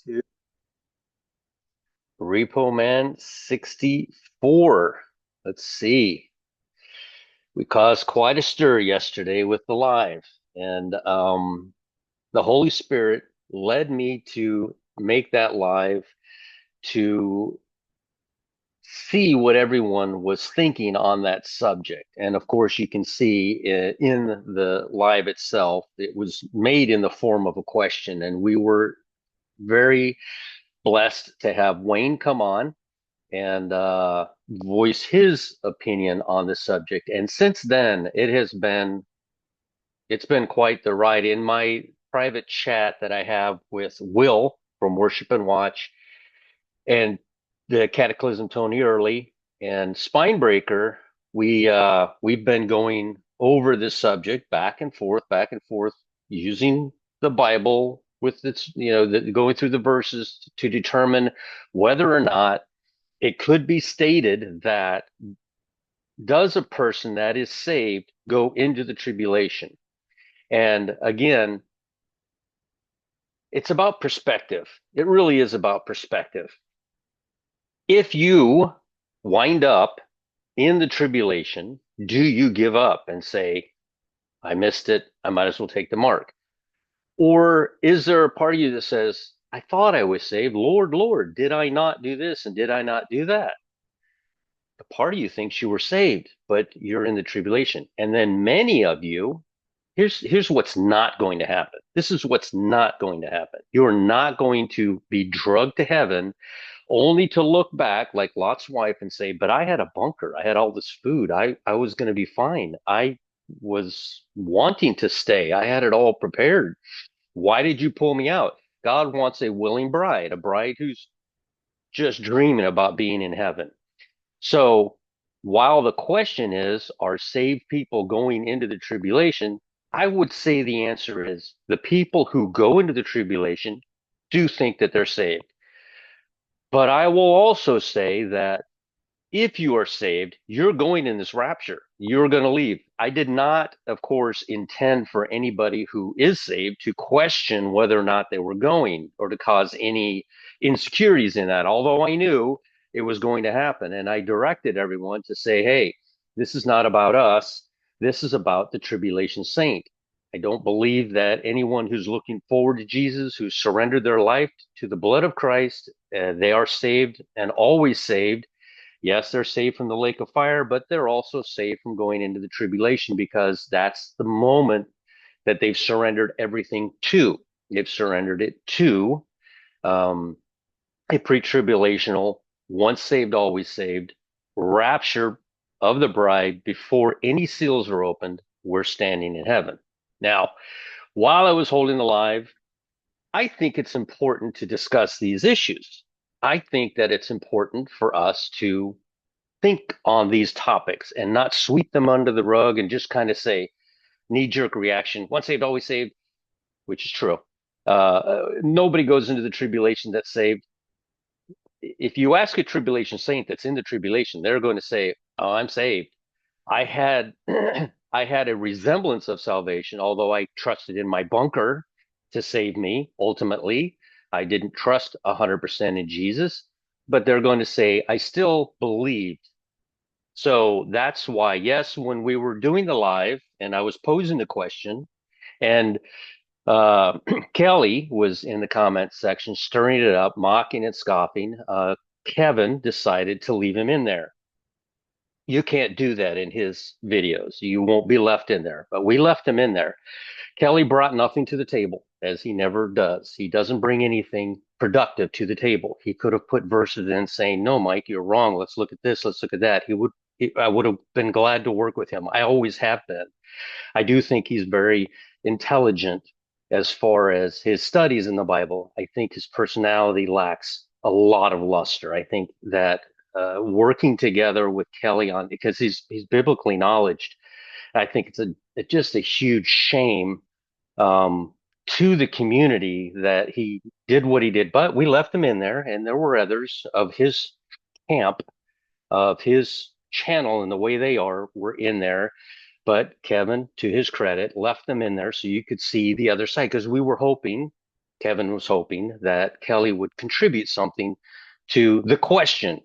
to Repo Man 64. Let's see. We caused quite a stir yesterday with the live, and the Holy Spirit led me to make that live to see what everyone was thinking on that subject. And of course, you can see in the live itself, it was made in the form of a question, and we were very blessed to have Wayne come on and voice his opinion on the subject. And since then, it's been quite the ride. In my private chat that I have with Will from Worship and Watch and the Cataclysm Tony Early and Spinebreaker, we've been going over this subject back and forth, using the Bible with its, going through the verses to determine whether or not it could be stated that does a person that is saved go into the tribulation? And again, it's about perspective. It really is about perspective. If you wind up in the tribulation, do you give up and say, I missed it, I might as well take the mark? Or is there a part of you that says, I thought I was saved. Lord, Lord, did I not do this and did I not do that? A part of you thinks you were saved, but you're in the tribulation. And then many of you, here's what's not going to happen. This is what's not going to happen. You're not going to be drugged to heaven only to look back like Lot's wife and say, but I had a bunker. I had all this food. I was going to be fine. I was wanting to stay. I had it all prepared. Why did you pull me out? God wants a willing bride, a bride who's just dreaming about being in heaven. So while the question is, are saved people going into the tribulation? I would say the answer is the people who go into the tribulation do think that they're saved. But I will also say that if you are saved, you're going in this rapture. You're going to leave. I did not, of course, intend for anybody who is saved to question whether or not they were going or to cause any insecurities in that, although I knew it was going to happen. And I directed everyone to say, hey, this is not about us. This is about the tribulation saint. I don't believe that anyone who's looking forward to Jesus, who surrendered their life to the blood of Christ, they are saved and always saved. Yes, they're saved from the lake of fire, but they're also saved from going into the tribulation because that's the moment that they've surrendered everything to. They've surrendered it to um, a pre-tribulational, once saved, always saved rapture of the bride before any seals are opened. We're standing in heaven. Now, while I was holding the live, I think it's important to discuss these issues. I think that it's important for us to think on these topics and not sweep them under the rug and just kind of say knee jerk reaction, once saved, always saved, which is true. Nobody goes into the tribulation that's saved. If you ask a tribulation saint that's in the tribulation, they're going to say, oh, I'm saved. I had I had a resemblance of salvation, although I trusted in my bunker to save me. Ultimately, I didn't trust 100% in Jesus, but they're going to say, I still believed. So that's why, yes, when we were doing the live and I was posing the question, and Kelly was in the comment section stirring it up, mocking and scoffing, Kevin decided to leave him in there. You can't do that in his videos. You won't be left in there, but we left him in there. Kelly brought nothing to the table, as he never does. He doesn't bring anything productive to the table. He could have put verses in saying, no, Mike, you're wrong. Let's look at this. Let's look at that. I would have been glad to work with him. I always have been. I do think he's very intelligent as far as his studies in the Bible. I think his personality lacks a lot of luster. I think that working together with Kelly on, because he's biblically knowledgeable, I think it's just a huge shame to the community that he did what he did. But we left him in there, and there were others of his camp, of his channel, and the way they are were in there. But Kevin, to his credit, left them in there so you could see the other side because we were hoping Kevin was hoping that Kelly would contribute something to the question.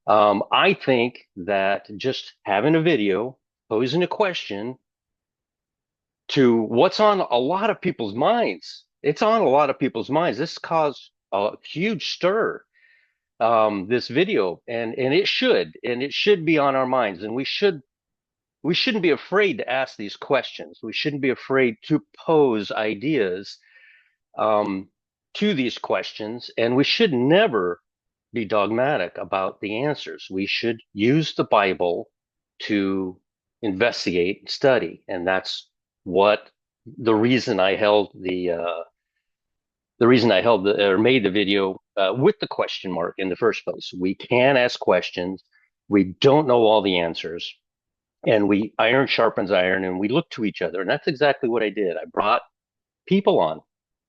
I think that just having a video, posing a question to what's on a lot of people's minds. It's on a lot of people's minds. This caused a huge stir, this video, and it should be on our minds, and we shouldn't be afraid to ask these questions. We shouldn't be afraid to pose ideas um, to these questions, and we should never be dogmatic about the answers. We should use the Bible to investigate and study, and that's what the reason I held the reason I held or made the video with the question mark in the first place. We can ask questions. We don't know all the answers, and we iron sharpens iron, and we look to each other, and that's exactly what I did. I brought people on,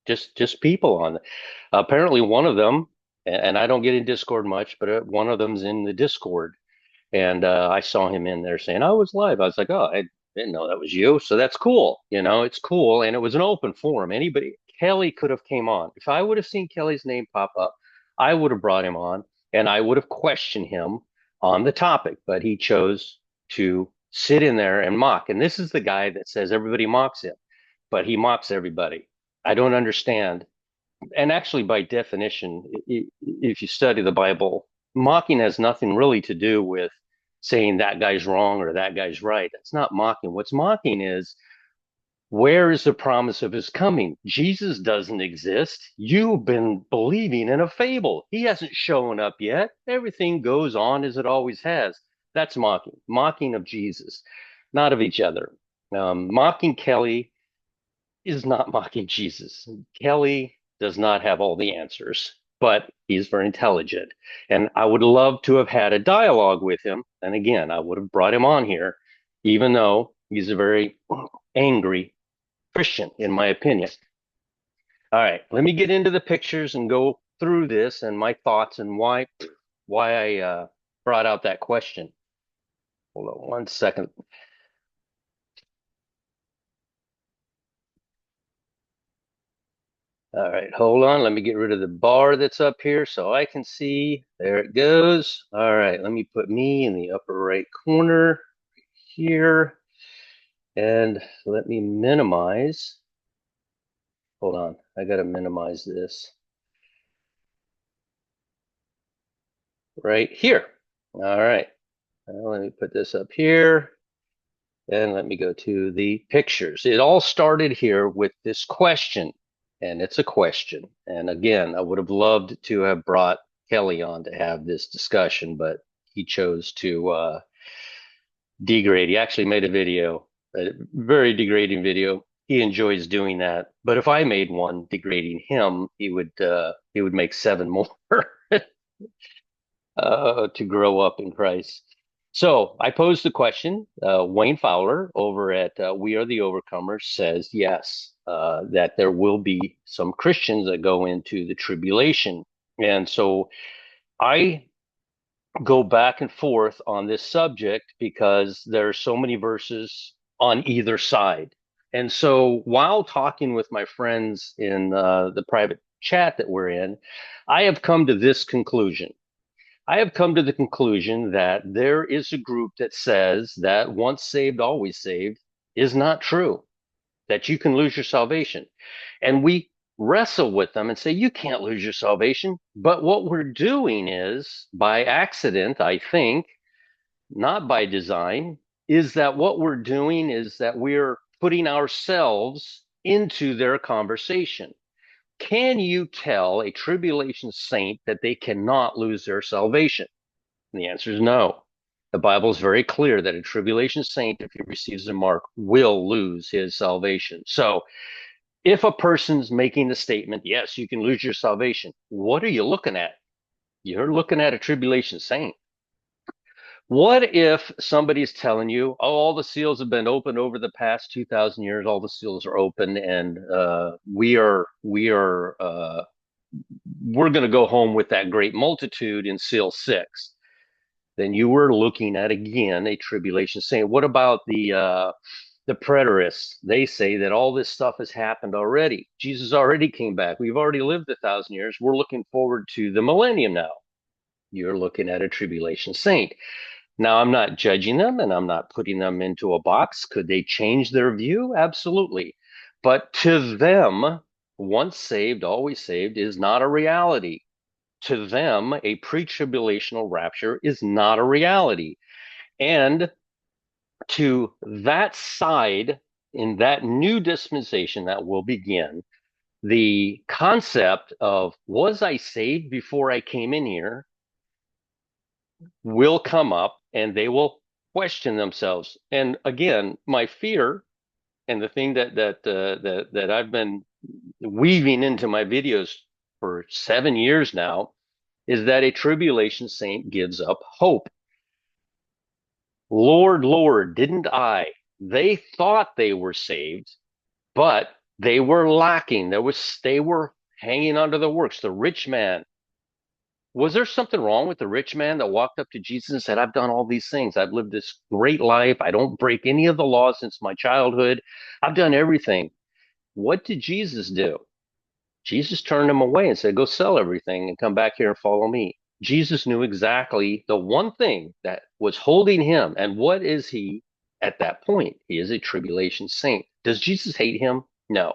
just people on. Apparently, one of them, and I don't get in Discord much, but one of them's in the Discord, and I saw him in there saying I was live. I was like, oh, I didn't know that was you. So that's cool. It's cool, and it was an open forum. Anybody, Kelly could have came on. If I would have seen Kelly's name pop up, I would have brought him on, and I would have questioned him on the topic. But he chose to sit in there and mock. And this is the guy that says everybody mocks him, but he mocks everybody. I don't understand. And actually, by definition, if you study the Bible, mocking has nothing really to do with saying that guy's wrong or that guy's right. That's not mocking. What's mocking is, where is the promise of his coming? Jesus doesn't exist. You've been believing in a fable. He hasn't shown up yet. Everything goes on as it always has. That's mocking. Mocking of Jesus, not of each other. Mocking Kelly is not mocking Jesus. Kelly does not have all the answers, but he's very intelligent. And I would love to have had a dialogue with him. And again, I would have brought him on here, even though he's a very angry Christian, in my opinion. All right, let me get into the pictures and go through this and my thoughts and why I brought out that question. Hold on one second. All right, hold on. Let me get rid of the bar that's up here so I can see. There it goes. All right, let me put me in the upper right corner here. And let me minimize. Hold on, I got to minimize this right here. All right, let me put this up here. And let me go to the pictures. It all started here with this question, and it's a question. And again, I would have loved to have brought Kelly on to have this discussion, but he chose to degrade. He actually made a video, a very degrading video. He enjoys doing that. But if I made one degrading him, he would make seven more to grow up in Christ. So I posed the question. Wayne Fowler over at We Are the Overcomers says yes, that there will be some Christians that go into the tribulation. And so I go back and forth on this subject because there are so many verses on either side. And so while talking with my friends in the private chat that we're in, I have come to this conclusion. I have come to the conclusion that there is a group that says that once saved, always saved is not true, that you can lose your salvation. And we wrestle with them and say, you can't lose your salvation. But what we're doing is, by accident, I think, not by design, is that what we're doing is that we're putting ourselves into their conversation. Can you tell a tribulation saint that they cannot lose their salvation? And the answer is no. The Bible is very clear that a tribulation saint, if he receives a mark, will lose his salvation. So if a person's making the statement, yes, you can lose your salvation, what are you looking at? You're looking at a tribulation saint. What if somebody's telling you, oh, all the seals have been opened over the past 2,000 years, all the seals are open, and we're going to go home with that great multitude in seal 6? Then you were looking at, again, a tribulation saint. What about the The preterists, they say that all this stuff has happened already. Jesus already came back. We've already lived 1,000 years. We're looking forward to the millennium now. You're looking at a tribulation saint. Now, I'm not judging them and I'm not putting them into a box. Could they change their view? Absolutely. But to them, once saved, always saved is not a reality. To them, a pre-tribulational rapture is not a reality. And to that side, in that new dispensation that will begin, the concept of was I saved before I came in here will come up and they will question themselves. And again, my fear and the thing that I've been weaving into my videos for 7 years now is that a tribulation saint gives up hope. Lord, Lord, didn't I? They thought they were saved, but they were lacking. They were hanging onto the works. The rich man, was there something wrong with the rich man that walked up to Jesus and said, I've done all these things. I've lived this great life. I don't break any of the laws since my childhood. I've done everything. What did Jesus do? Jesus turned him away and said, go sell everything and come back here and follow me. Jesus knew exactly the one thing that was holding him. And what is he at that point? He is a tribulation saint. Does Jesus hate him? No.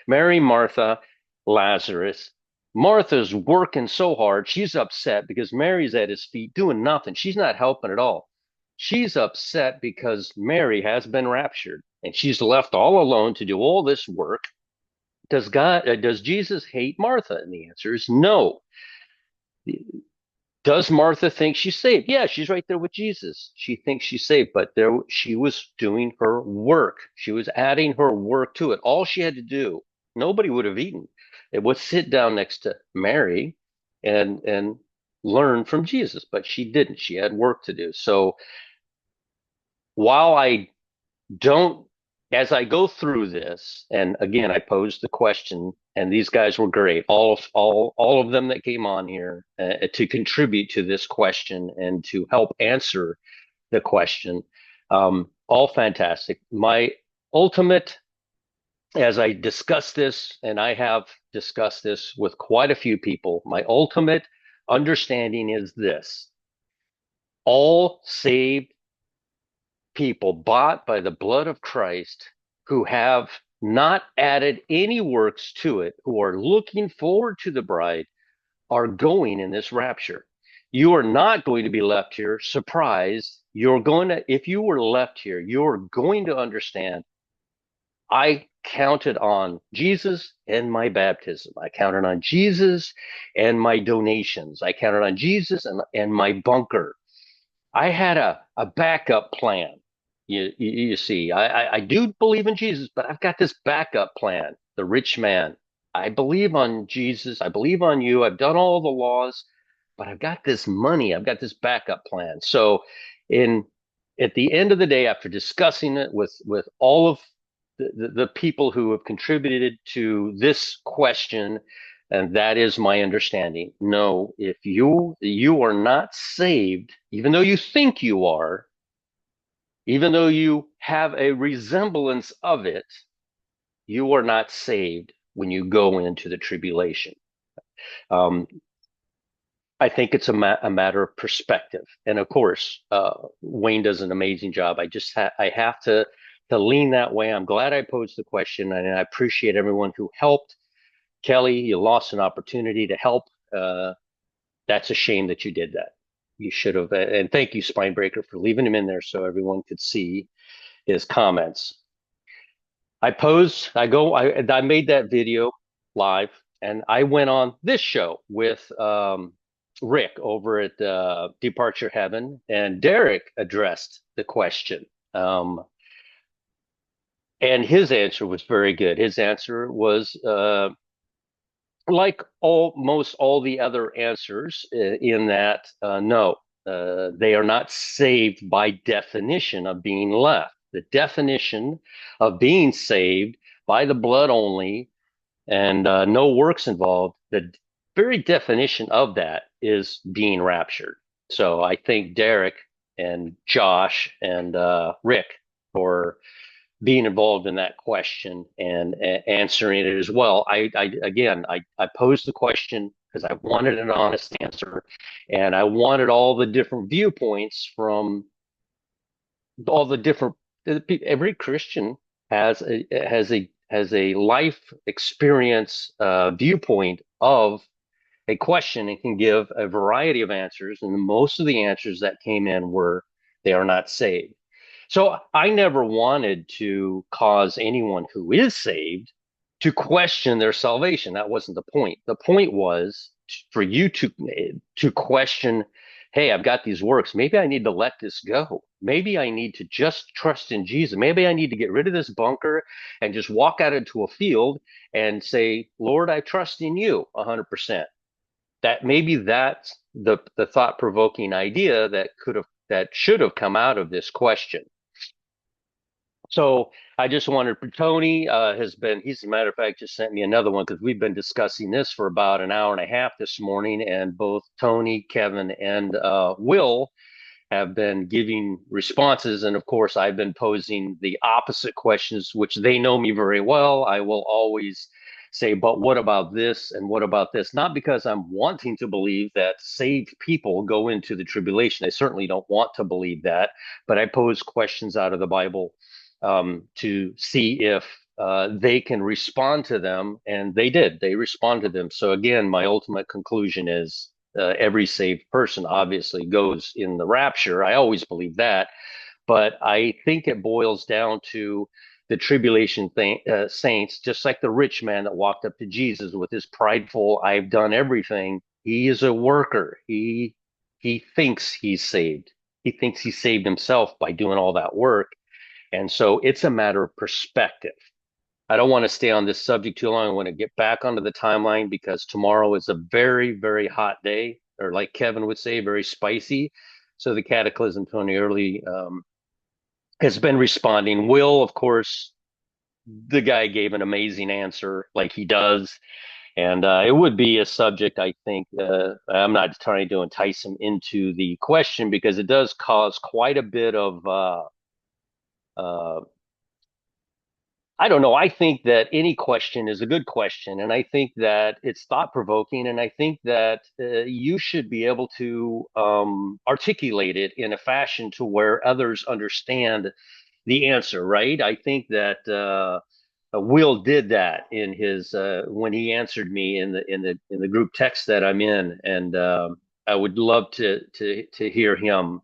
Mary, Martha, Lazarus. Martha's working so hard. She's upset because Mary's at his feet doing nothing. She's not helping at all. She's upset because Mary has been raptured and she's left all alone to do all this work. Does Jesus hate Martha? And the answer is no. Does Martha think she's saved? Yeah, she's right there with Jesus. She thinks she's saved, but she was doing her work. She was adding her work to it. All she had to do, nobody would have eaten. It was sit down next to Mary and learn from Jesus, but she didn't. She had work to do. So while I don't, as I go through this, and again, I posed the question, and these guys were great. All of them that came on here to contribute to this question and to help answer the question, all fantastic. My ultimate, as I discuss this, and I have discussed this with quite a few people, my ultimate understanding is this: all saved people bought by the blood of Christ who have not added any works to it, who are looking forward to the bride, are going in this rapture. You are not going to be left here surprised. You're going to, if you were left here, you're going to understand. I counted on Jesus and my baptism. I counted on Jesus and my donations. I counted on Jesus and my bunker. I had a backup plan. You see, I do believe in Jesus, but I've got this backup plan. The rich man. I believe on Jesus. I believe on you. I've done all the laws, but I've got this money. I've got this backup plan. So, in at the end of the day, after discussing it with all of the people who have contributed to this question, and that is my understanding. No, if you are not saved, even though you think you are, even though you have a resemblance of it, you are not saved when you go into the tribulation. Um, I think it's a matter of perspective, and of course, Wayne does an amazing job. I have to lean that way. I'm glad I posed the question, and I appreciate everyone who helped. Kelly, you lost an opportunity to help. That's a shame that you did that. You should have. And thank you, Spinebreaker, for leaving him in there so everyone could see his comments. I made that video live, and I went on this show with Rick over at Departure Heaven, and Derek addressed the question. And his answer was very good. His answer was like almost all the other answers in that no, they are not saved by definition of being left. The definition of being saved by the blood only and no works involved, the very definition of that is being raptured. So I thank Derek and Josh and Rick for being involved in that question and answering it as well. I posed the question because I wanted an honest answer, and I wanted all the different viewpoints from all the different. Every Christian has a life experience viewpoint of a question and can give a variety of answers. And most of the answers that came in were they are not saved. So I never wanted to cause anyone who is saved to question their salvation. That wasn't the point. The point was for you to question, hey, I've got these works. Maybe I need to let this go. Maybe I need to just trust in Jesus. Maybe I need to get rid of this bunker and just walk out into a field and say, Lord, I trust in you 100%. That maybe that's the thought provoking idea that should have come out of this question. So I just wanted Tony he's a matter of fact just sent me another one because we've been discussing this for about an hour and a half this morning, and both Tony, Kevin, and Will have been giving responses. And of course, I've been posing the opposite questions, which they know me very well. I will always say, but what about this? And what about this? Not because I'm wanting to believe that saved people go into the tribulation. I certainly don't want to believe that, but I pose questions out of the Bible to see if they can respond to them. And they did. They responded to them. So again, my ultimate conclusion is every saved person obviously goes in the rapture. I always believe that, but I think it boils down to the tribulation saints, just like the rich man that walked up to Jesus with his prideful, I've done everything. He is a worker. He thinks he's saved. He thinks he saved himself by doing all that work. And so it's a matter of perspective. I don't want to stay on this subject too long. I want to get back onto the timeline because tomorrow is a very, very hot day, or like Kevin would say, very spicy. So the Cataclysm Tony Early has been responding. Will, of course, the guy gave an amazing answer like he does. And it would be a subject, I think. I'm not trying to entice him into the question because it does cause quite a bit of uh, I don't know. I think that any question is a good question, and I think that it's thought provoking, and I think that you should be able to articulate it in a fashion to where others understand the answer, right? I think that Will did that in his when he answered me in the group text that I'm in, and I would love to hear him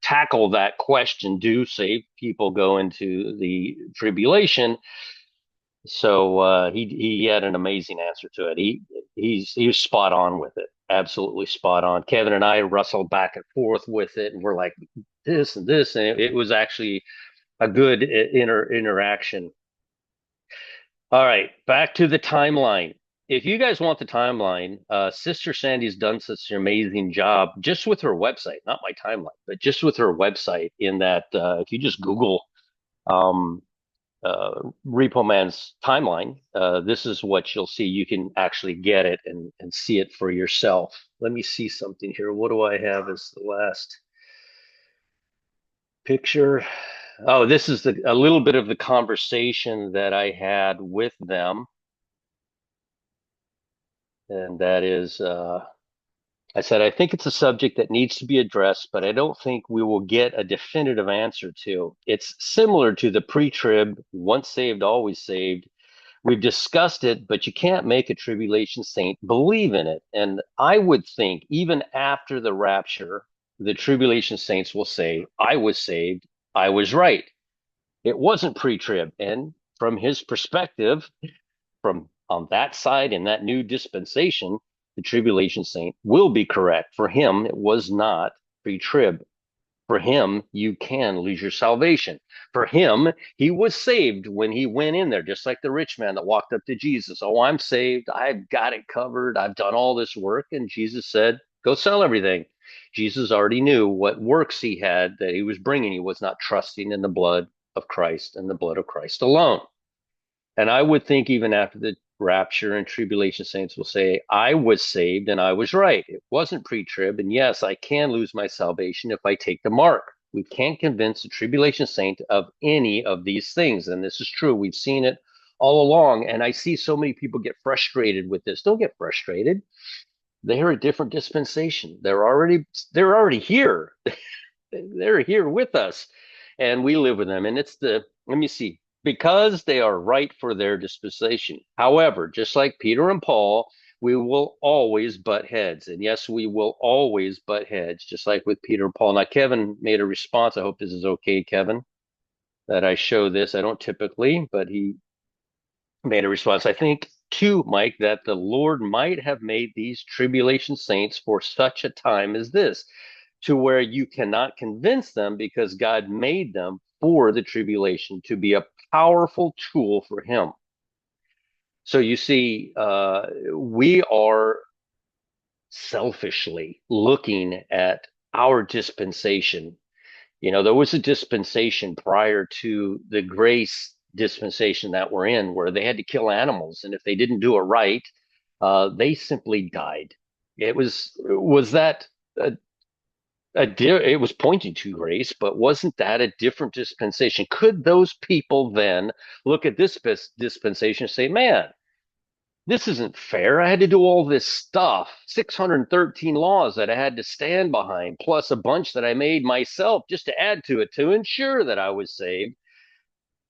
tackle that question. Do saved people go into the tribulation? So he had an amazing answer to it. He was spot on with it, absolutely spot on. Kevin and I wrestled back and forth with it, and we're like this and this, and it was actually a good interaction. All right, back to the timeline. If you guys want the timeline, Sister Sandy's done such an amazing job just with her website, not my timeline, but just with her website. In that, if you just Google um, Repo Man's timeline, this is what you'll see. You can actually get it and see it for yourself. Let me see something here. What do I have as the last picture? Oh, this is a little bit of the conversation that I had with them. And that is, I said, I think it's a subject that needs to be addressed, but I don't think we will get a definitive answer to. It's similar to the pre-trib, once saved, always saved. We've discussed it, but you can't make a tribulation saint believe in it. And I would think even after the rapture, the tribulation saints will say, I was saved, I was right. It wasn't pre-trib. And from his perspective, from on that side in that new dispensation, the tribulation saint will be correct. For him, it was not pre-trib. For him, you can lose your salvation. For him, he was saved when he went in there, just like the rich man that walked up to Jesus. Oh, I'm saved. I've got it covered. I've done all this work. And Jesus said, go sell everything. Jesus already knew what works he had that he was bringing. He was not trusting in the blood of Christ and the blood of Christ alone. And I would think even after the rapture and tribulation saints will say, I was saved and I was right. It wasn't pre-trib. And yes, I can lose my salvation if I take the mark. We can't convince a tribulation saint of any of these things. And this is true. We've seen it all along. And I see so many people get frustrated with this. Don't get frustrated. They're a different dispensation. They're already here. They're here with us, and we live with them. And it's the, let me see, because they are right for their dispensation. However, just like Peter and Paul, we will always butt heads. And yes, we will always butt heads, just like with Peter and Paul. Now, Kevin made a response. I hope this is okay, Kevin, that I show this. I don't typically, but he made a response. I think too, Mike, that the Lord might have made these tribulation saints for such a time as this, to where you cannot convince them because God made them for the tribulation to be a powerful tool for Him. So you see, we are selfishly looking at our dispensation. There was a dispensation prior to the grace dispensation that we're in, where they had to kill animals, and if they didn't do it right, they simply died. Was that it was pointing to grace, but wasn't that a different dispensation? Could those people then look at this dispensation and say, man, this isn't fair. I had to do all this stuff, 613 laws that I had to stand behind, plus a bunch that I made myself just to add to it to ensure that I was saved.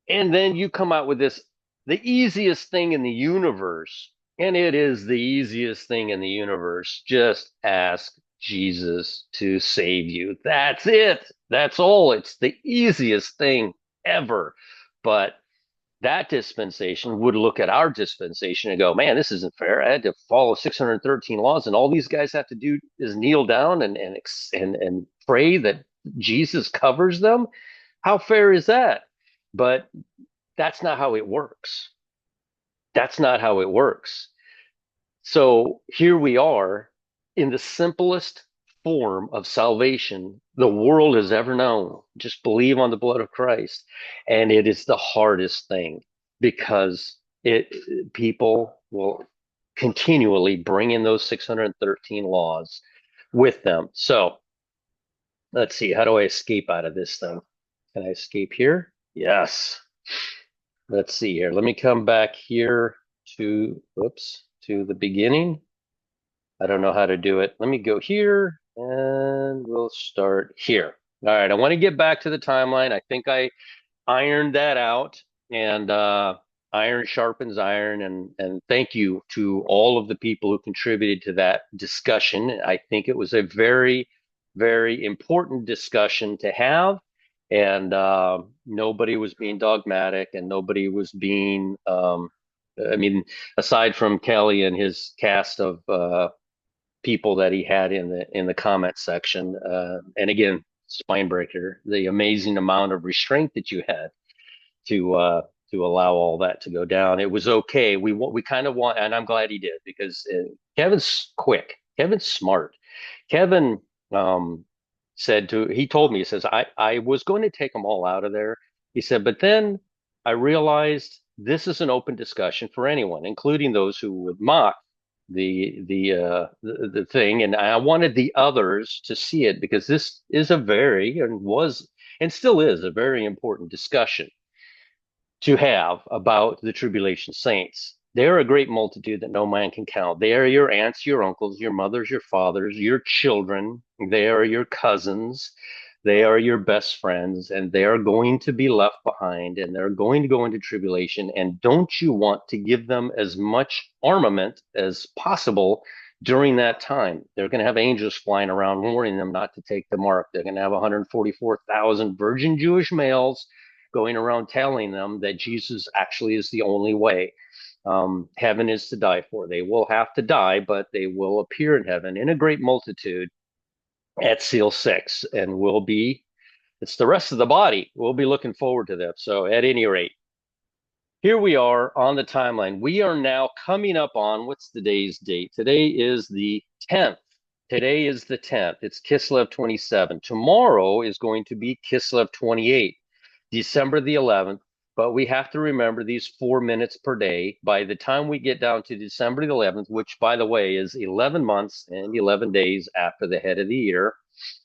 And then you come out with this, the easiest thing in the universe. And it is the easiest thing in the universe. Just ask Jesus to save you. That's it. That's all. It's the easiest thing ever. But that dispensation would look at our dispensation and go, man, this isn't fair. I had to follow 613 laws, and all these guys have to do is kneel down and pray that Jesus covers them. How fair is that? But that's not how it works. That's not how it works. So here we are in the simplest form of salvation the world has ever known. Just believe on the blood of Christ. And it is the hardest thing because people will continually bring in those 613 laws with them. So let's see, how do I escape out of this thing? Can I escape here? Yes. Let's see here. Let me come back here to the beginning. I don't know how to do it. Let me go here and we'll start here. All right. I want to get back to the timeline. I think I ironed that out, and iron sharpens iron. And thank you to all of the people who contributed to that discussion. I think it was a very, very important discussion to have. And nobody was being dogmatic, and nobody was being, I mean, aside from Kelly and his cast of people that he had in the comment section, and again, Spinebreaker, the amazing amount of restraint that you had to allow all that to go down. It was okay. We kind of want, and I'm glad he did, because Kevin's quick. Kevin's smart. Kevin he told me, he says, I was going to take them all out of there. He said, but then I realized this is an open discussion for anyone, including those who would mock the thing, and I wanted the others to see it, because this is a very, and was, and still is, a very important discussion to have about the tribulation saints. They are a great multitude that no man can count. They are your aunts, your uncles, your mothers, your fathers, your children. They are your cousins. They are your best friends, and they are going to be left behind, and they're going to go into tribulation. And don't you want to give them as much armament as possible during that time? They're going to have angels flying around warning them not to take the mark. They're going to have 144,000 virgin Jewish males going around telling them that Jesus actually is the only way. Heaven is to die for. They will have to die, but they will appear in heaven in a great multitude at seal 6, and it's the rest of the body. We'll be looking forward to that. So at any rate, here we are on the timeline. We are now coming up on, what's today's date? Today is the 10th. Today is the 10th. It's Kislev 27. Tomorrow is going to be Kislev 28, December the 11th. But we have to remember these 4 minutes per day. By the time we get down to December the 11th, which, by the way, is 11 months and 11 days after the head of the year,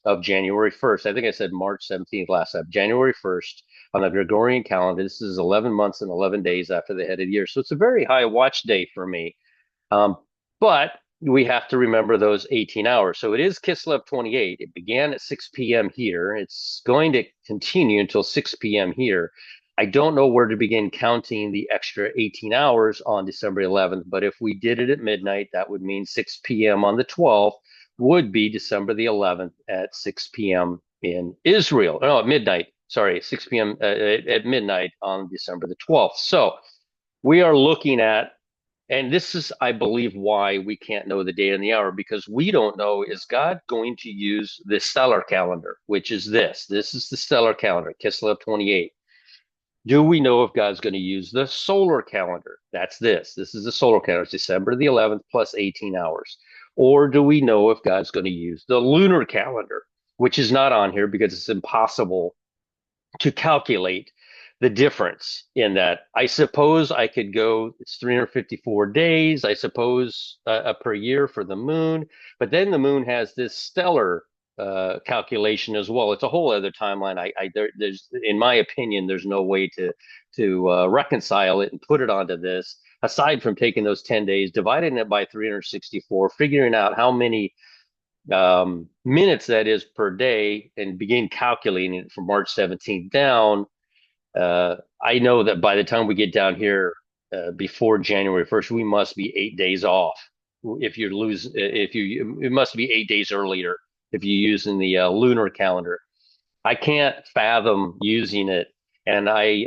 of January 1st. I think I said March 17th last time. January 1st on the Gregorian calendar. This is 11 months and 11 days after the head of the year. So it's a very high watch day for me. Um, but we have to remember those 18 hours. So it is Kislev 28. It began at 6 p.m. here. It's going to continue until 6 p.m. here. I don't know where to begin counting the extra 18 hours on December 11th, but if we did it at midnight, that would mean 6 p.m. on the 12th would be December the 11th at 6 p.m. in Israel. No, at midnight. Sorry, 6 p.m. At midnight on December the 12th. So we are looking at, and this is, I believe, why we can't know the day and the hour, because we don't know, is God going to use the stellar calendar, which is this? This is the stellar calendar, Kislev 28. Do we know if God's going to use the solar calendar? That's this. This is the solar calendar. It's December the 11th plus 18 hours. Or do we know if God's going to use the lunar calendar, which is not on here because it's impossible to calculate the difference in that. I suppose I could go, it's 354 days, I suppose, per year for the moon, but then the moon has this stellar calculation as well. It's a whole other timeline. There's, in my opinion, there's no way to reconcile it and put it onto this, aside from taking those 10 days, dividing it by 364, figuring out how many minutes that is per day, and begin calculating it from March 17th down. I know that by the time we get down here before January 1st, we must be 8 days off. If you lose, if you, it must be 8 days earlier if you're using the lunar calendar. I can't fathom using it, and I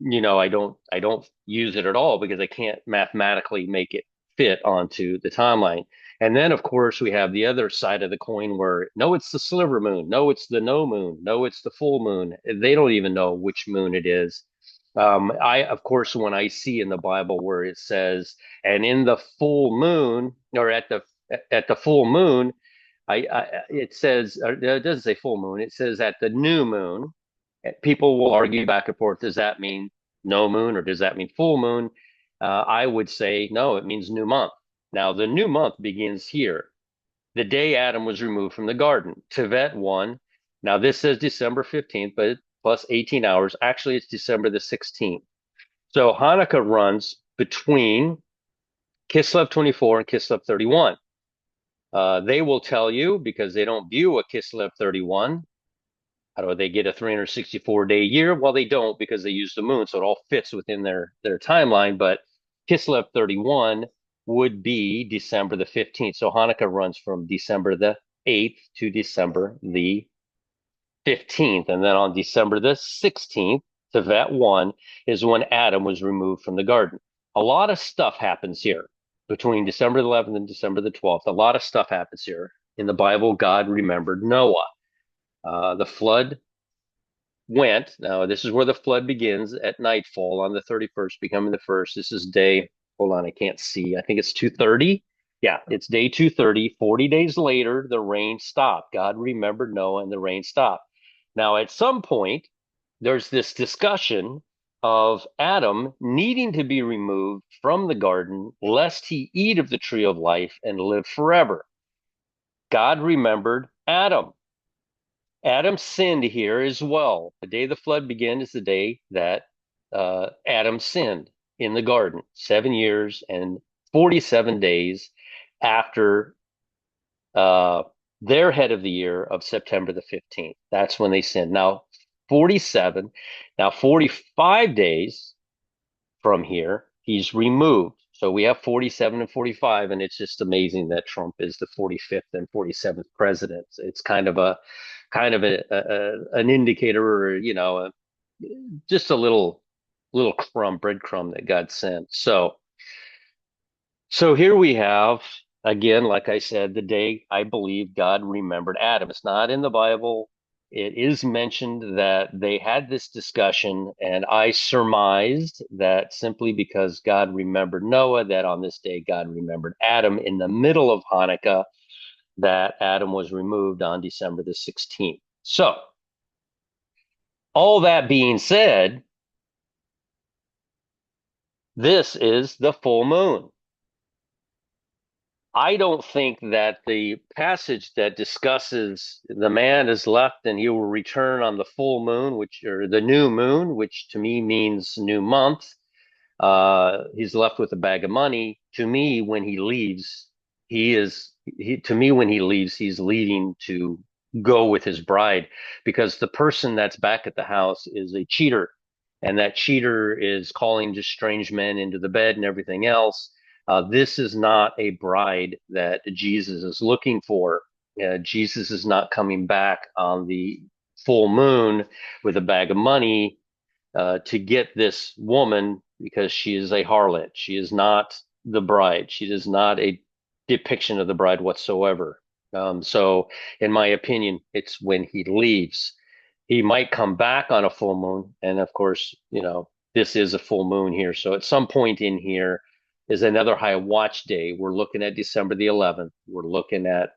don't use it at all because I can't mathematically make it fit onto the timeline. And then, of course, we have the other side of the coin where no, it's the sliver moon, no, it's the no moon, no, it's the full moon. They don't even know which moon it is. Of course, when I see in the Bible where it says, and in the full moon, or at the full moon, it says, or it doesn't say full moon, it says at the new moon. People will argue back and forth. Does that mean no moon or does that mean full moon? I would say no, it means new month. Now, the new month begins here, the day Adam was removed from the garden, Tevet 1. Now, this says December 15th, but plus 18 hours. Actually, it's December the 16th. So Hanukkah runs between Kislev 24 and Kislev 31. They will tell you, because they don't view a Kislev 31, how do they get a 364-day year? Well, they don't, because they use the moon, so it all fits within their timeline. But Kislev 31 would be December the 15th. So Hanukkah runs from December the 8th to December the 15th. And then on December the 16th, Tevet 1 is when Adam was removed from the garden. A lot of stuff happens here between December the 11th and December the 12th. A lot of stuff happens here. In the Bible, God remembered Noah. The flood went. Now, this is where the flood begins at nightfall on the 31st, becoming the first. This is day, hold on, I can't see. I think it's 230. Yeah, it's day 230. 40 days later, the rain stopped. God remembered Noah and the rain stopped. Now, at some point, there's this discussion of Adam needing to be removed from the garden lest he eat of the tree of life and live forever. God remembered Adam. Adam sinned here as well. The day the flood began is the day that Adam sinned in the garden, 7 years and 47 days after their head of the year of September the 15th. That's when they sinned. Now, 47, now 45 days from here, he's removed. So we have 47 and 45, and it's just amazing that Trump is the 45th and 47th president. It's kind of an indicator, or just a little breadcrumb that God sent. So here we have, again, like I said, the day I believe God remembered Adam. It's not in the Bible. It is mentioned that they had this discussion, and I surmised that simply because God remembered Noah, that on this day God remembered Adam in the middle of Hanukkah, that Adam was removed on December the 16th. So, all that being said, this is the full moon. I don't think that the passage that discusses the man is left and he will return on the full moon, which or the new moon, which to me means new month. He's left with a bag of money. To me, when he leaves, to me, when he leaves, he's leaving to go with his bride because the person that's back at the house is a cheater. And that cheater is calling just strange men into the bed and everything else. This is not a bride that Jesus is looking for. Jesus is not coming back on the full moon with a bag of money to get this woman because she is a harlot. She is not the bride. She is not a depiction of the bride whatsoever. So, in my opinion, it's when he leaves. He might come back on a full moon. And of course, this is a full moon here. So, at some point in here is another high watch day. We're looking at December the 11th. We're looking at,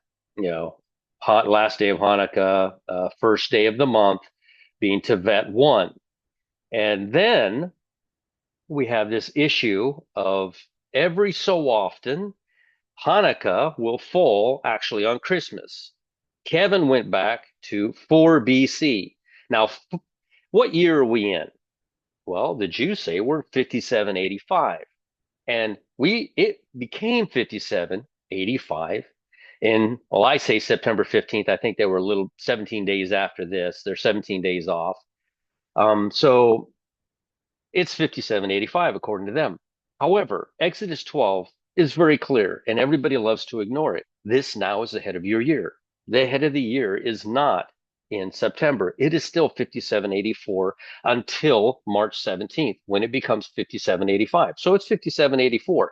last day of Hanukkah, first day of the month being Tevet 1. And then we have this issue of every so often, Hanukkah will fall actually on Christmas. Kevin went back to 4 BC. Now, what year are we in? Well, the Jews say we're 5785. And it became 5785 well, I say September 15th. I think they were a little 17 days after this. They're 17 days off. So it's 5785 according to them. However, Exodus 12 is very clear and everybody loves to ignore it. This now is ahead of your year. The head of the year is not in September. It is still 5784 until March 17th when it becomes 5785. So it's 5784.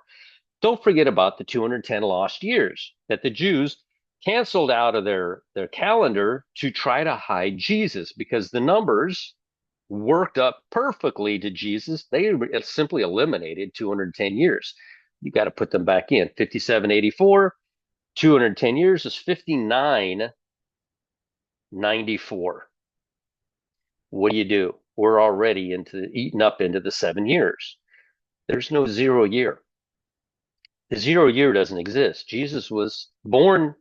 Don't forget about the 210 lost years that the Jews canceled out of their calendar to try to hide Jesus because the numbers worked up perfectly to Jesus. They simply eliminated 210 years. You got to put them back in. 5784, 210 years is 5994. What do? We're already eaten up into the 7 years. There's no 0 year. The 0 year doesn't exist. Jesus was born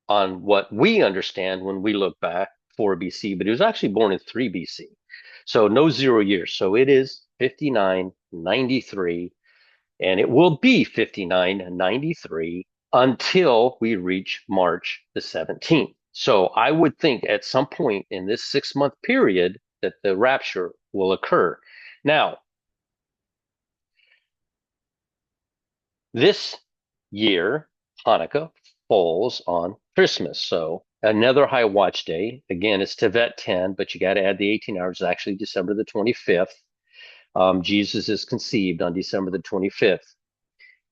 on what we understand when we look back 4 BC, but he was actually born in 3 BC. So no 0 years. So it is 5993, and it will be 5993 until we reach March the 17th. So I would think at some point in this 6 month period that the rapture will occur. Now, this year, Hanukkah falls on Christmas. So another high watch day. Again, it's Tevet 10, but you got to add the 18 hours. It's actually December the 25th. Jesus is conceived on December the 25th.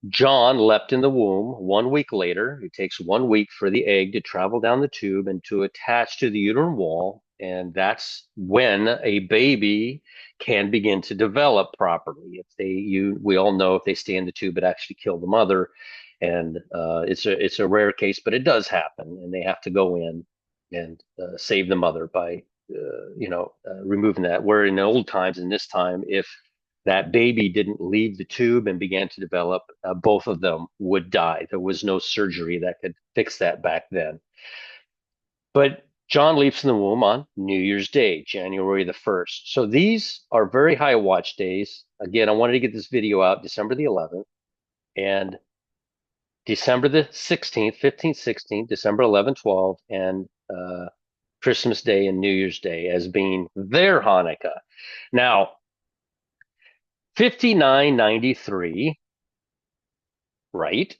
John leapt in the womb 1 week later. It takes 1 week for the egg to travel down the tube and to attach to the uterine wall. And that's when a baby can begin to develop properly. We all know if they stay in the tube, it actually kills the mother. And it's a rare case, but it does happen. And they have to go in and save the mother by, removing that. Where in the old times, in this time, if that baby didn't leave the tube and began to develop, both of them would die. There was no surgery that could fix that back then. But John leaps in the womb on New Year's Day, January the 1st. So these are very high watch days. Again, I wanted to get this video out December the 11th and December the 16th, 15th, 16th, December 11, 12, and Christmas Day and New Year's Day as being their Hanukkah. Now, 5993, right,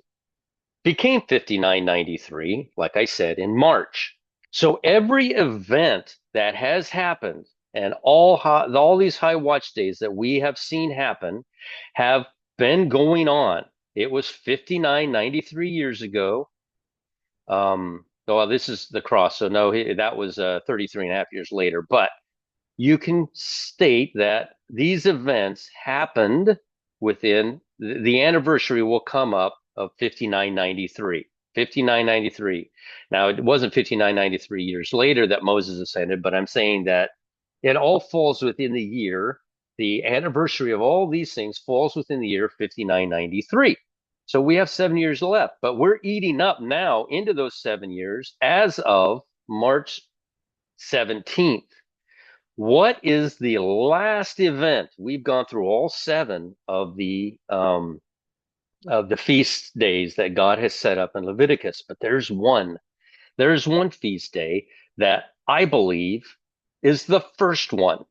became 5993, like I said, in March. So every event that has happened and all these high watch days that we have seen happen have been going on. It was 5993 years ago. Well, this is the cross. So no, that was 33 and a half years later. But you can state that these events happened within the anniversary will come up of 5993. 5993. Now, it wasn't 5993 years later that Moses ascended, but I'm saying that it all falls within the year. The anniversary of all these things falls within the year 5993. So we have 7 years left, but we're eating up now into those 7 years as of March 17th. What is the last event? We've gone through all seven of the feast days that God has set up in Leviticus, but there's one. There's one feast day that I believe is the first one,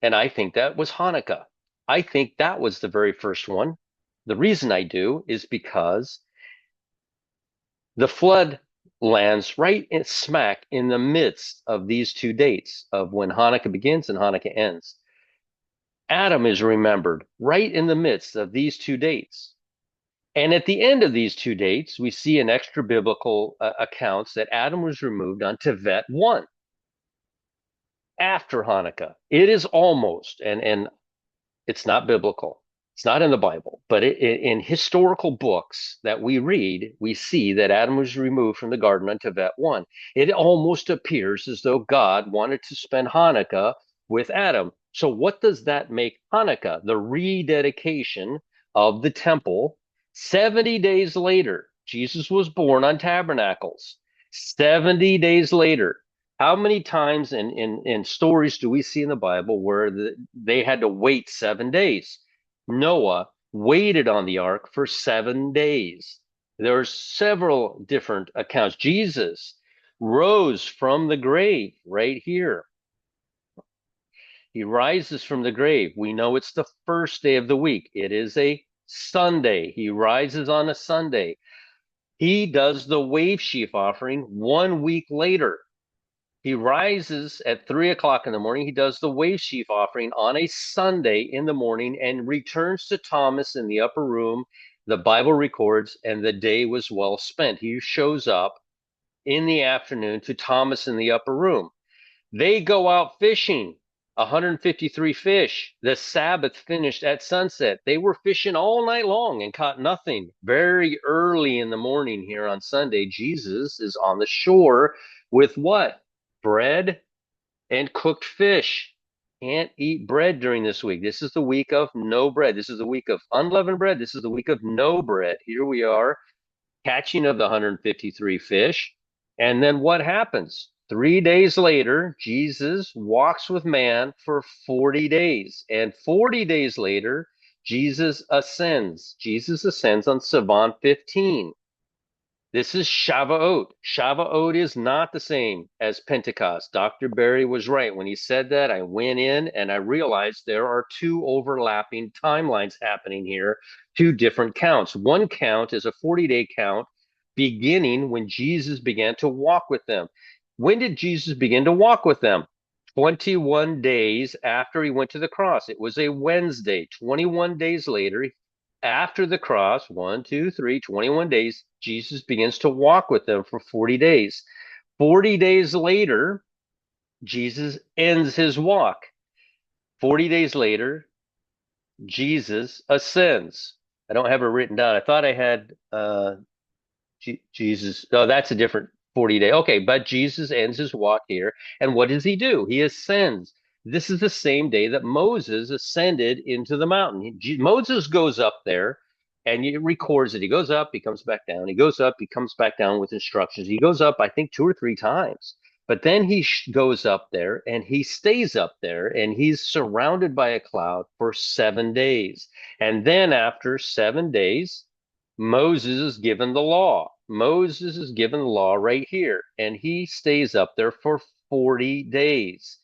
and I think that was Hanukkah. I think that was the very first one. The reason I do is because the flood lands right in, smack in the midst of these two dates of when Hanukkah begins and Hanukkah ends. Adam is remembered right in the midst of these two dates. And at the end of these two dates, we see in extra biblical accounts that Adam was removed on Tevet 1 after Hanukkah. It is almost, and it's not biblical. It's not in the Bible, but in historical books that we read, we see that Adam was removed from the garden on Tevet 1. It almost appears as though God wanted to spend Hanukkah with Adam. So, what does that make Hanukkah? The rededication of the temple. 70 days later, Jesus was born on tabernacles. 70 days later, how many times in stories do we see in the Bible where they had to wait 7 days? Noah waited on the ark for 7 days. There are several different accounts. Jesus rose from the grave right here. He rises from the grave. We know it's the first day of the week. It is a Sunday. He rises on a Sunday. He does the wave sheaf offering 1 week later. He rises at 3 o'clock in the morning. He does the wave sheaf offering on a Sunday in the morning and returns to Thomas in the upper room. The Bible records, and the day was well spent. He shows up in the afternoon to Thomas in the upper room. They go out fishing, 153 fish. The Sabbath finished at sunset. They were fishing all night long and caught nothing. Very early in the morning here on Sunday, Jesus is on the shore with what? Bread and cooked fish. Can't eat bread during this week. This is the week of no bread. This is the week of unleavened bread. This is the week of no bread. Here we are, catching of the 153 fish. And then what happens? 3 days later, Jesus walks with man for 40 days. And 40 days later, Jesus ascends. Jesus ascends on Sivan 15. This is Shavuot. Shavuot is not the same as Pentecost. Dr. Barry was right. When he said that, I went in and I realized there are two overlapping timelines happening here, two different counts. One count is a 40-day count beginning when Jesus began to walk with them. When did Jesus begin to walk with them? 21 days after he went to the cross. It was a Wednesday. 21 days later, after the cross, 21 days, Jesus begins to walk with them for 40 days. 40 days later, Jesus ends his walk. 40 days later, Jesus ascends. I don't have it written down. I thought I had Jesus. Oh, that's a different 40 day. Okay, but Jesus ends his walk here. And what does he do? He ascends. This is the same day that Moses ascended into the mountain. Moses goes up there and he records it. He goes up, he comes back down. He goes up, he comes back down with instructions. He goes up, I think, 2 or 3 times. But then he goes up there and he stays up there and he's surrounded by a cloud for 7 days. And then after 7 days, Moses is given the law. Moses is given the law right here, and he stays up there for 40 days.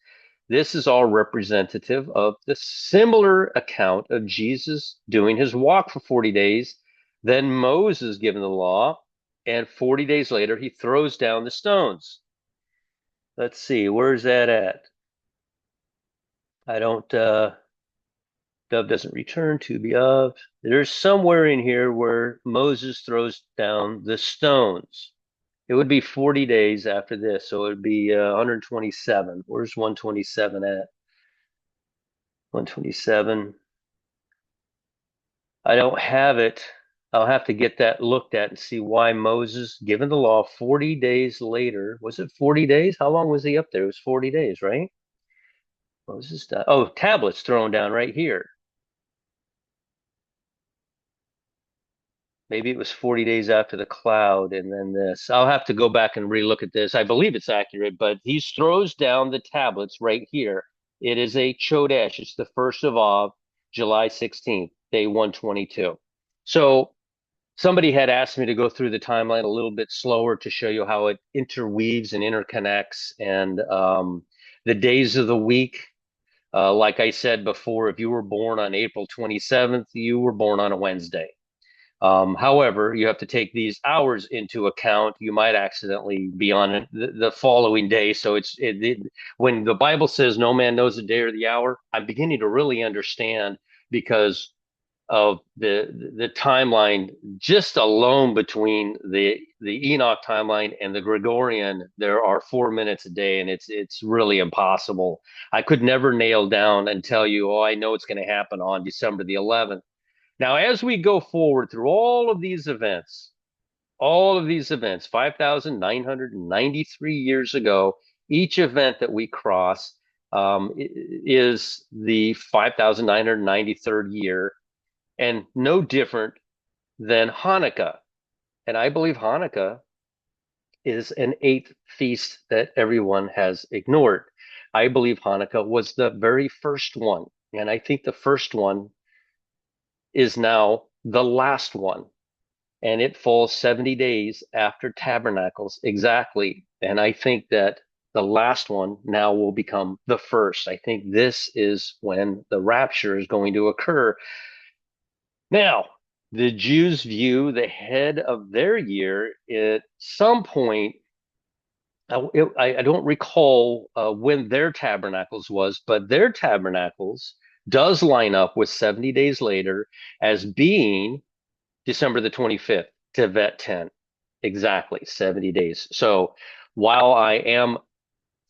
This is all representative of the similar account of Jesus doing his walk for 40 days. Then Moses given the law, and 40 days later, he throws down the stones. Let's see, where's that at? I don't, Dove doesn't return to be of. There's somewhere in here where Moses throws down the stones. It would be 40 days after this, so it would be 127. Where's 127 at? 127. I don't have it. I'll have to get that looked at and see why Moses, given the law 40 days later, was it 40 days? How long was he up there? It was 40 days, right? Moses died. Oh, tablets thrown down right here. maybe it was 40 days after the cloud, and then this. I'll have to go back and relook at this. I believe it's accurate, but he throws down the tablets right here. It is a Chodesh. It's the first of Av, July 16th, day 122. So somebody had asked me to go through the timeline a little bit slower to show you how it interweaves and interconnects, and the days of the week. Like I said before, if you were born on April 27th, you were born on a Wednesday. However, you have to take these hours into account. You might accidentally be on the following day. So when the Bible says no man knows the day or the hour, I'm beginning to really understand because of the timeline just alone between the Enoch timeline and the Gregorian. There are 4 minutes a day, and it's really impossible. I could never nail down and tell you, oh, I know it's going to happen on December the 11th. Now, as we go forward through all of these events, 5,993 years ago, each event that we cross is the 5,993rd year, and no different than Hanukkah. And I believe Hanukkah is an eighth feast that everyone has ignored. I believe Hanukkah was the very first one. And I think the first one is now the last one. And it falls 70 days after Tabernacles exactly. And I think that the last one now will become the first. I think this is when the rapture is going to occur. Now, the Jews view the head of their year at some point. I don't recall when their tabernacles was, but their tabernacles does line up with 70 days later as being December the 25th, Tevet 10. Exactly, 70 days. So while I am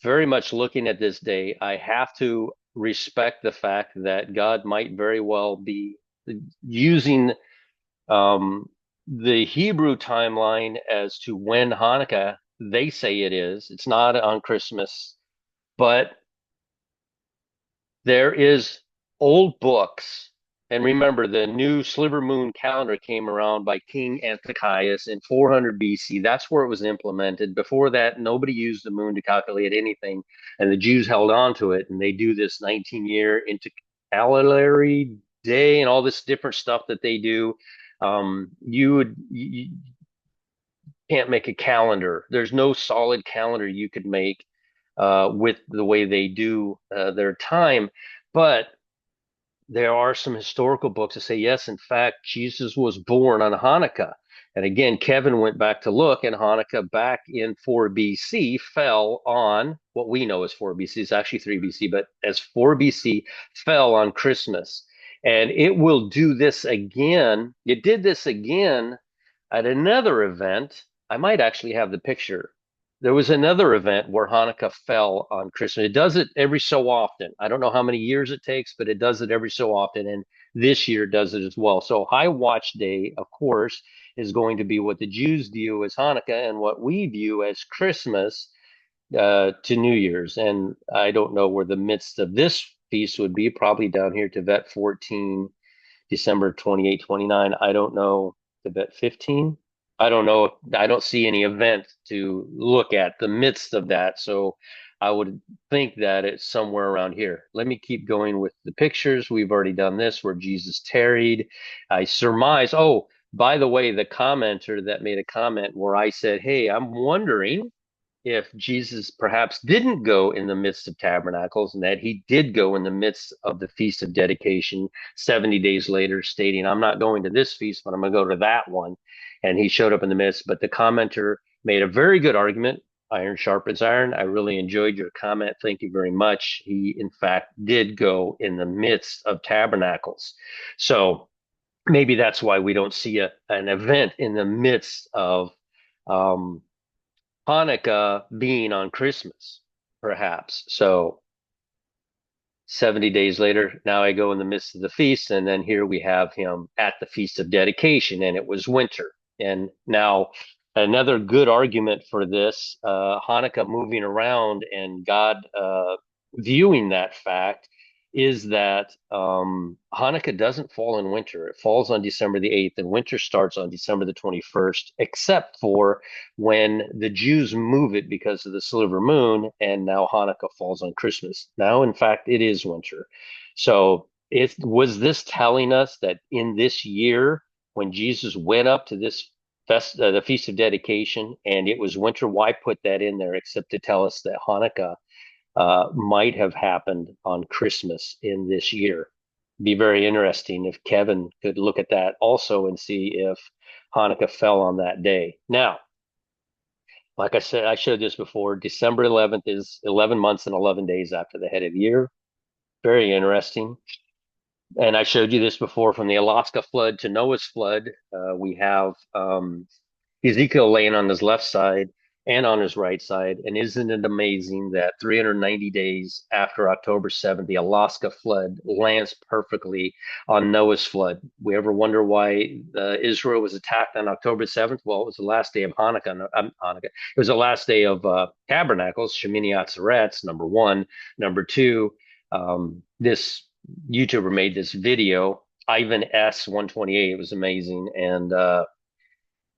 very much looking at this day, I have to respect the fact that God might very well be using the Hebrew timeline as to when Hanukkah they say it is. It's not on Christmas, but there is old books. And remember, the new sliver moon calendar came around by King Antiochus in 400 BC. That's where it was implemented. Before that, nobody used the moon to calculate anything, and the Jews held on to it. And they do this 19-year intercalary day and all this different stuff that they do. You can't make a calendar. There's no solid calendar you could make with the way they do their time. But there are some historical books that say, yes, in fact, Jesus was born on Hanukkah. And again, Kevin went back to look, and Hanukkah back in 4 BC fell on what we know as 4 BC. It's actually 3 BC, but as 4 BC fell on Christmas. And it will do this again. It did this again at another event. I might actually have the picture. There was another event where Hanukkah fell on Christmas. It does it every so often. I don't know how many years it takes, but it does it every so often. And this year does it as well. So High Watch Day, of course, is going to be what the Jews view as Hanukkah and what we view as Christmas to New Year's. And I don't know where the midst of this feast would be, probably down here to Vet 14, December 28, 29. I don't know the bet 15. I don't know. I don't see any event to look at the midst of that. So I would think that it's somewhere around here. Let me keep going with the pictures. We've already done this where Jesus tarried. I surmise. Oh, by the way, the commenter that made a comment where I said, hey, I'm wondering if Jesus perhaps didn't go in the midst of tabernacles and that he did go in the midst of the Feast of Dedication 70 days later, stating, I'm not going to this feast, but I'm going to go to that one. And he showed up in the midst. But the commenter made a very good argument. Iron sharpens iron. I really enjoyed your comment. Thank you very much. He, in fact, did go in the midst of tabernacles. So maybe that's why we don't see an event in the midst of um, Hanukkah being on Christmas, perhaps. So 70 days later, now I go in the midst of the feast, and then here we have him at the Feast of Dedication, and it was winter. And now another good argument for this, Hanukkah moving around and God viewing that fact. is that Hanukkah doesn't fall in winter. It falls on December the 8th, and winter starts on December the 21st, except for when the Jews move it because of the silver moon, and now Hanukkah falls on Christmas. Now, in fact, it is winter. So, was this telling us that in this year, when Jesus went up to this the Feast of Dedication, and it was winter? Why put that in there except to tell us that Hanukkah might have happened on Christmas in this year? Be very interesting if Kevin could look at that also and see if Hanukkah fell on that day. Now, like I said, I showed this before. December 11th is 11 months and 11 days after the head of the year. Very interesting. And I showed you this before, from the Alaska flood to Noah's flood. We have Ezekiel laying on his left side and on his right side. And isn't it amazing that 390 days after October 7th, the Alaska flood lands perfectly on Noah's flood? We ever wonder why Israel was attacked on October 7th? Well, it was the last day of Hanukkah. Hanukkah. It was the last day of Tabernacles, Shemini Atzeretz, number one. Number two, this YouTuber made this video, Ivan S 128. It was amazing, and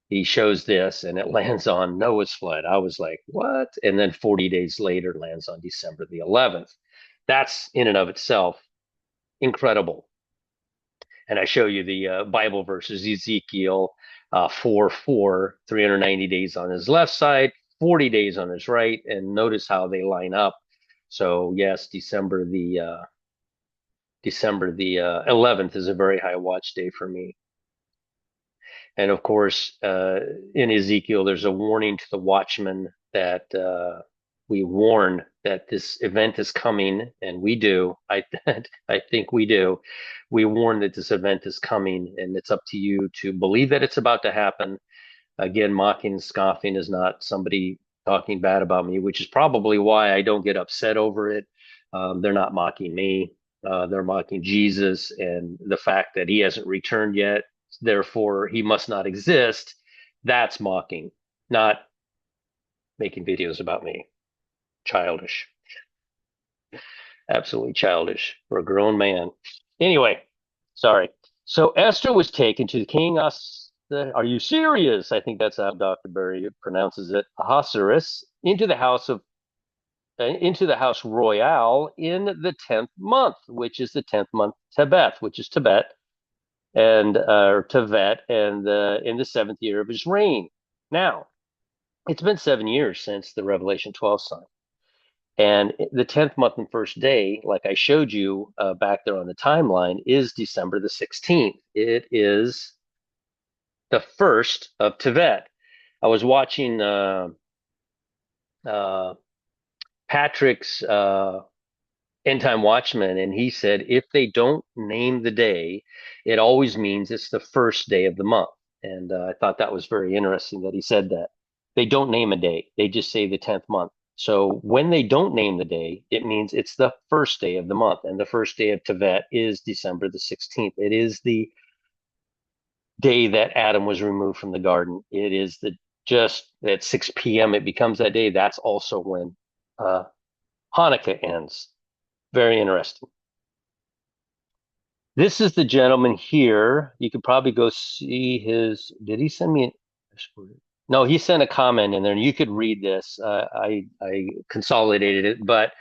he shows this, and it lands on Noah's flood. I was like, what? And then 40 days later, lands on December the 11th. That's in and of itself incredible. And I show you the Bible verses, Ezekiel 4:4, 390 days on his left side, 40 days on his right, and notice how they line up. So yes, December the 11th is a very high watch day for me. And of course, in Ezekiel, there's a warning to the watchman that we warn that this event is coming, and we do. I think we do. We warn that this event is coming, and it's up to you to believe that it's about to happen. Again, mocking and scoffing is not somebody talking bad about me, which is probably why I don't get upset over it. They're not mocking me. They're mocking Jesus and the fact that he hasn't returned yet. Therefore, he must not exist. That's mocking, not making videos about me. Childish. Absolutely childish for a grown man. Anyway, sorry. So Esther was taken to the king. Are you serious? I think that's how Dr. Berry pronounces it. Ahasuerus into the house royale in the 10th month, which is the 10th month Tebeth, which is Tibet, and or Tevet, and in the seventh year of his reign. Now, it's been 7 years since the Revelation 12 sign. And the 10th month and first day, like I showed you back there on the timeline, is December the 16th. It is the first of Tevet. I was watching uh, Patrick's End Time Watchman, and he said if they don't name the day, it always means it's the first day of the month. And I thought that was very interesting that he said that. They don't name a day, they just say the 10th month. So when they don't name the day, it means it's the first day of the month. And the first day of Tevet is December the 16th. It is the day that Adam was removed from the garden. It is the just at 6 p.m. it becomes that day. That's also when uh, Hanukkah ends. Very interesting. This is the gentleman here. You could probably go see his. Did he send me No, he sent a comment in there, and you could read this. I consolidated it, but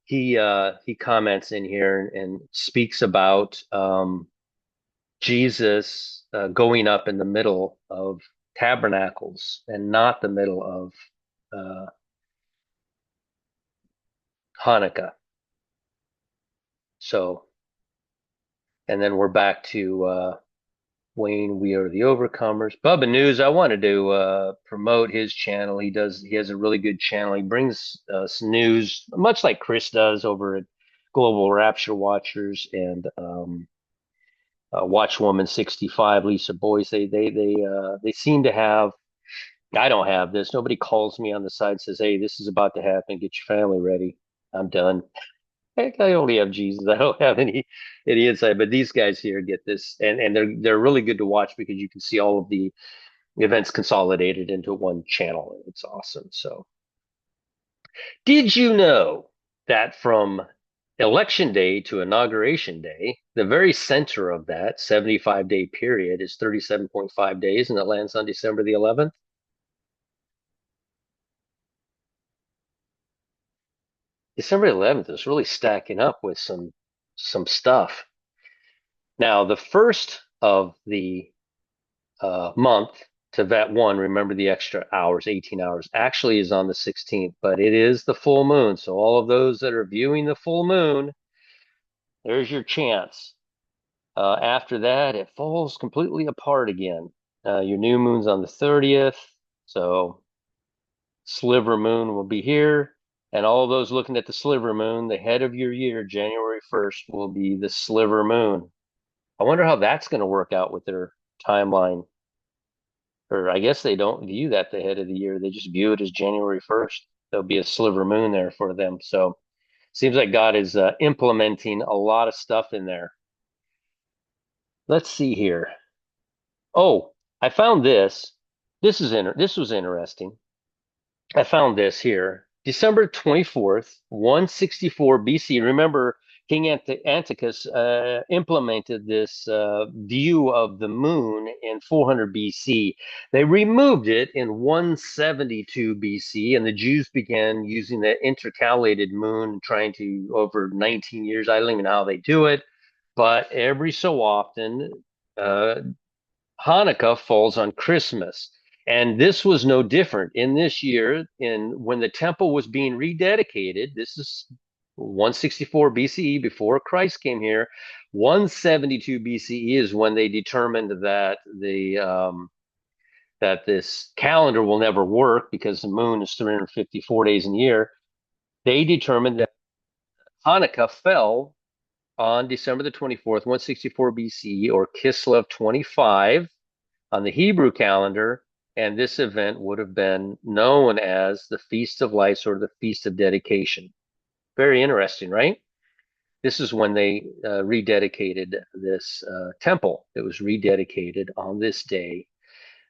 he comments in here and speaks about Jesus going up in the middle of tabernacles and not the middle of uh, Hanukkah. So, and then we're back to Wayne, we are the overcomers. Bubba News, I wanted to promote his channel. He has a really good channel. He brings us news, much like Chris does over at Global Rapture Watchers and Watchwoman 65, Lisa Boyce. They seem to have. I don't have this. Nobody calls me on the side and says, "Hey, this is about to happen. Get your family ready." I'm done. Heck, I only have Jesus. I don't have any insight. But these guys here get this, and they're really good to watch because you can see all of the events consolidated into one channel. It's awesome. So, did you know that from Election day to inauguration day, the very center of that 75-day period is 37.5 days, and it lands on December the 11th. December 11th is really stacking up with some stuff. Now, the first of the month to vet one, remember the extra hours, 18 hours, actually is on the 16th, but it is the full moon. So all of those that are viewing the full moon, there's your chance. After that, it falls completely apart again. Your new moon's on the 30th, so sliver moon will be here. And all of those looking at the sliver moon, the head of your year, January 1st, will be the sliver moon. I wonder how that's going to work out with their timeline. Or I guess they don't view that the head of the year. They just view it as January 1st. There'll be a sliver moon there for them. So seems like God is implementing a lot of stuff in there. Let's see here. Oh, I found this. This was interesting. I found this here. December 24th, 164 BC. Remember, King Antiochus implemented this view of the moon in 400 BC. They removed it in 172 BC, and the Jews began using the intercalated moon, trying to, over 19 years, I don't even know how they do it, but every so often, uh, Hanukkah falls on Christmas. And this was no different in this year in when the temple was being rededicated. This is 164 BCE before Christ came here. 172 BCE is when they determined that the that this calendar will never work because the moon is 354 days in a year. They determined that Hanukkah fell on December the 24th, 164 BCE, or Kislev 25 on the Hebrew calendar, and this event would have been known as the Feast of Lights or the Feast of Dedication. Very interesting, right? This is when they rededicated this temple. It was rededicated on this day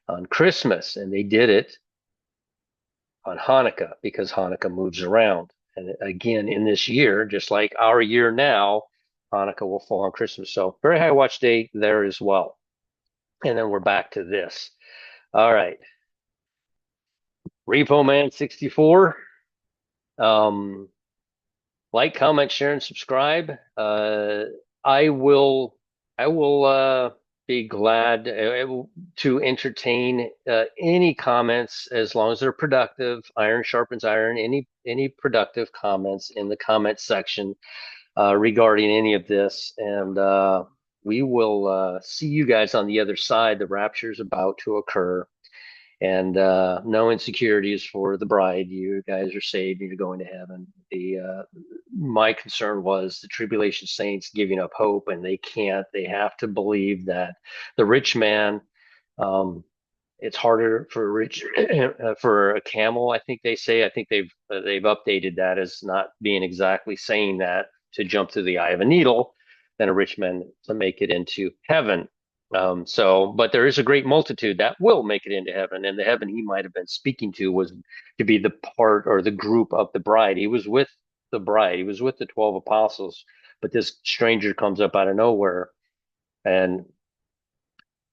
on Christmas, and they did it on Hanukkah because Hanukkah moves around. And again, in this year, just like our year now, Hanukkah will fall on Christmas. So very high watch day there as well. And then we're back to this. All right. Repo Man 64. Um, like, comment, share, and subscribe. I will I will be glad to entertain any comments as long as they're productive. Iron sharpens iron. Any productive comments in the comment section regarding any of this, and we will see you guys on the other side. The rapture is about to occur. And no insecurities for the bride. You guys are saved. You're going to heaven. The My concern was the tribulation saints giving up hope, and they can't. They have to believe that the rich man. It's harder for a rich for a camel. I think they say. I think they've updated that as not being exactly saying that to jump through the eye of a needle than a rich man to make it into heaven. But there is a great multitude that will make it into heaven, and the heaven he might have been speaking to was to be the part or the group of the bride. He was with the bride. He was with the 12 apostles, but this stranger comes up out of nowhere and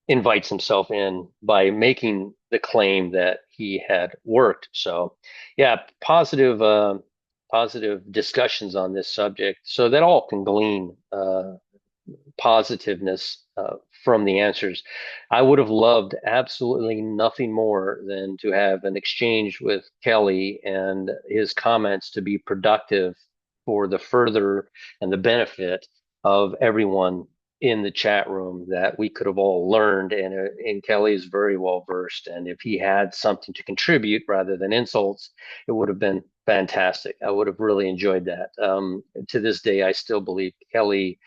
invites himself in by making the claim that he had worked. So, yeah, positive discussions on this subject, so that all can glean positiveness from the answers. I would have loved absolutely nothing more than to have an exchange with Kelly and his comments to be productive for the further and the benefit of everyone in the chat room, that we could have all learned. And Kelly is very well versed, and if he had something to contribute rather than insults, it would have been fantastic. I would have really enjoyed that. To this day, I still believe Kelly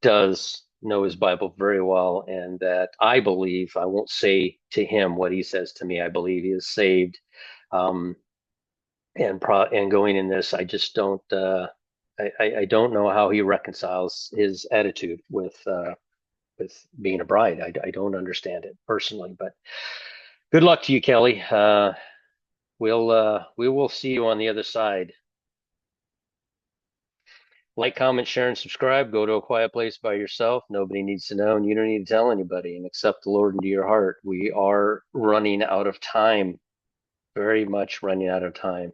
does know his Bible very well, and that I believe, I won't say to him what he says to me. I believe he is saved. Um, and going in this, I just don't. I don't know how he reconciles his attitude with being a bride. I don't understand it personally, but good luck to you, Kelly. We will see you on the other side. Like, comment, share, and subscribe. Go to a quiet place by yourself. Nobody needs to know, and you don't need to tell anybody, and accept the Lord into your heart. We are running out of time, very much running out of time.